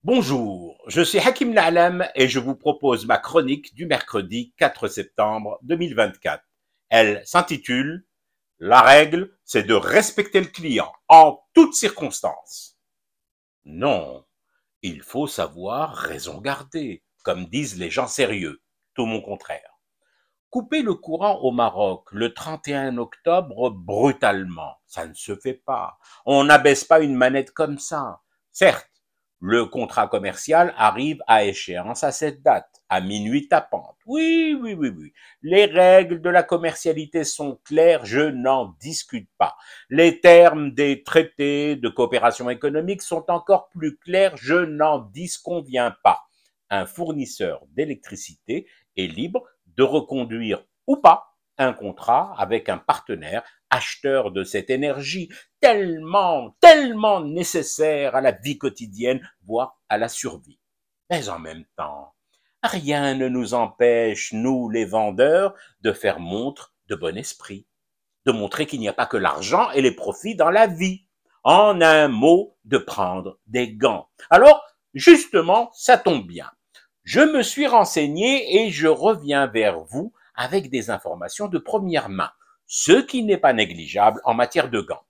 Bonjour, je suis Hakim Na'lam et je vous propose ma chronique du mercredi 4 septembre 2024. Elle s'intitule La règle, c'est de respecter le client en toutes circonstances. Non, il faut savoir raison garder, comme disent les gens sérieux, tout mon contraire. Couper le courant au Maroc le 31 octobre brutalement, ça ne se fait pas. On n'abaisse pas une manette comme ça. Certes, le contrat commercial arrive à échéance à cette date, à minuit tapante. Oui, oui, oui, oui. Les règles de la commercialité sont claires, je n'en discute pas. Les termes des traités de coopération économique sont encore plus clairs, je n'en disconviens pas. Un fournisseur d'électricité est libre de reconduire ou pas un contrat avec un partenaire acheteur de cette énergie tellement nécessaire à la vie quotidienne, voire à la survie. Mais en même temps, rien ne nous empêche, nous les vendeurs, de faire montre de bon esprit, de montrer qu'il n'y a pas que l'argent et les profits dans la vie. En un mot, de prendre des gants. Alors, justement, ça tombe bien. Je me suis renseigné et je reviens vers vous avec des informations de première main, ce qui n'est pas négligeable en matière de gants.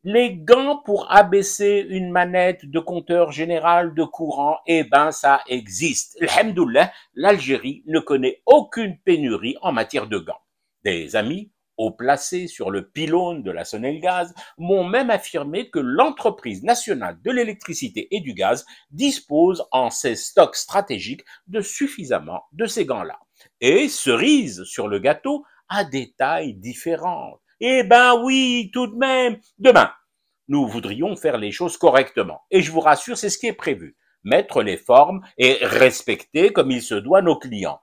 Les gants pour abaisser une manette de compteur général de courant, eh ben ça existe. Alhamdoulilah, l'Algérie ne connaît aucune pénurie en matière de gants. Des amis haut placés sur le pylône de la Sonelgaz m'ont même affirmé que l'entreprise nationale de l'électricité et du gaz dispose en ses stocks stratégiques de suffisamment de ces gants-là. Et cerise sur le gâteau, à des tailles différentes. Eh ben oui, tout de même. Demain, nous voudrions faire les choses correctement. Et je vous rassure, c'est ce qui est prévu. Mettre les formes et respecter comme il se doit nos clients.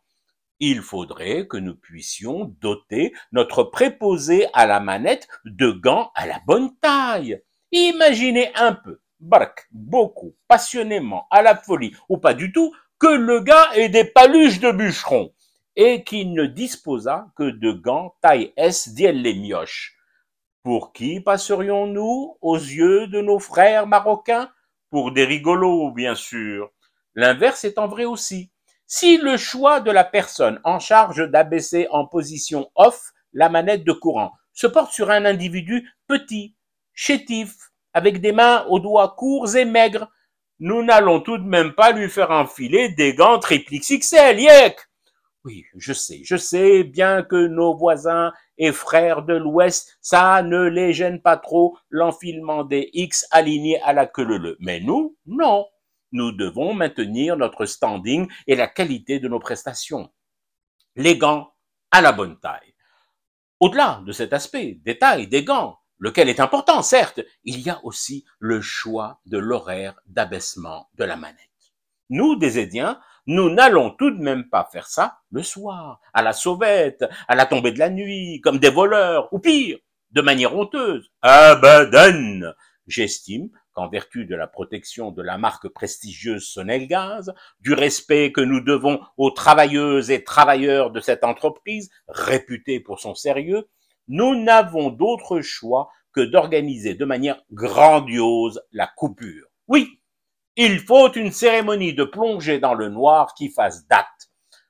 Il faudrait que nous puissions doter notre préposé à la manette de gants à la bonne taille. Imaginez un peu, bark, beaucoup, passionnément, à la folie, ou pas du tout, que le gars ait des paluches de bûcheron et qu'il ne disposât que de gants taille S d'Iel les mioches. Pour qui passerions-nous aux yeux de nos frères marocains? Pour des rigolos, bien sûr. L'inverse étant vrai aussi. Si le choix de la personne en charge d'abaisser en position off la manette de courant se porte sur un individu petit, chétif, avec des mains aux doigts courts et maigres, nous n'allons tout de même pas lui faire enfiler des gants triple XXL, yek! Oui, je sais bien que nos voisins et frères de l'Ouest, ça ne les gêne pas trop l'enfilement des X alignés à la queue leu. Mais nous, non. Nous devons maintenir notre standing et la qualité de nos prestations. Les gants à la bonne taille. Au-delà de cet aspect, des tailles, des gants, lequel est important, certes, il y a aussi le choix de l'horaire d'abaissement de la manette. Nous, des Édiens, nous n'allons tout de même pas faire ça le soir, à la sauvette, à la tombée de la nuit, comme des voleurs, ou pire, de manière honteuse. Abadan! J'estime qu'en vertu de la protection de la marque prestigieuse Sonelgaz, du respect que nous devons aux travailleuses et travailleurs de cette entreprise, réputée pour son sérieux, nous n'avons d'autre choix que d'organiser de manière grandiose la coupure. Oui, il faut une cérémonie de plongée dans le noir qui fasse date.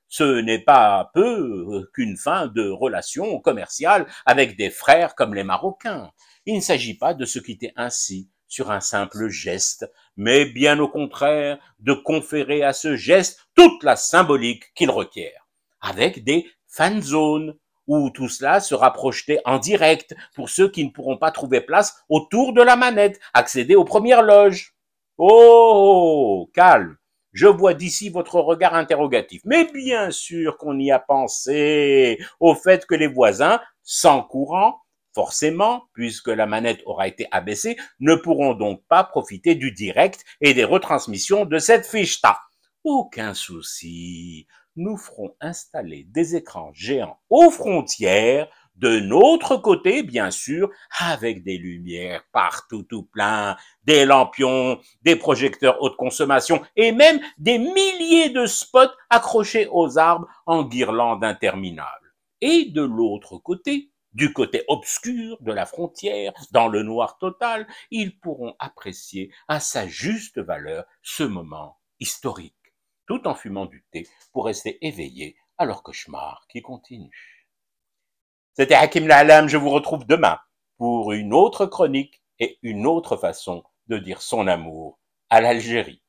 Ce n'est pas peu qu'une fin de relation commerciale avec des frères comme les Marocains. Il ne s'agit pas de se quitter ainsi sur un simple geste, mais bien au contraire de conférer à ce geste toute la symbolique qu'il requiert, avec des fan zones où tout cela sera projeté en direct pour ceux qui ne pourront pas trouver place autour de la manette, accéder aux premières loges. Oh, calme. Je vois d'ici votre regard interrogatif. Mais bien sûr qu'on y a pensé au fait que les voisins, sans courant, forcément, puisque la manette aura été abaissée, ne pourront donc pas profiter du direct et des retransmissions de cette ficheta. Aucun souci. Nous ferons installer des écrans géants aux frontières de notre côté, bien sûr, avec des lumières partout tout plein, des lampions, des projecteurs haute consommation et même des milliers de spots accrochés aux arbres en guirlandes interminables. Et de l'autre côté, du côté obscur de la frontière, dans le noir total, ils pourront apprécier à sa juste valeur ce moment historique, tout en fumant du thé pour rester éveillés à leur cauchemar qui continue. C'était Hakim La'Alam, je vous retrouve demain pour une autre chronique et une autre façon de dire son amour à l'Algérie.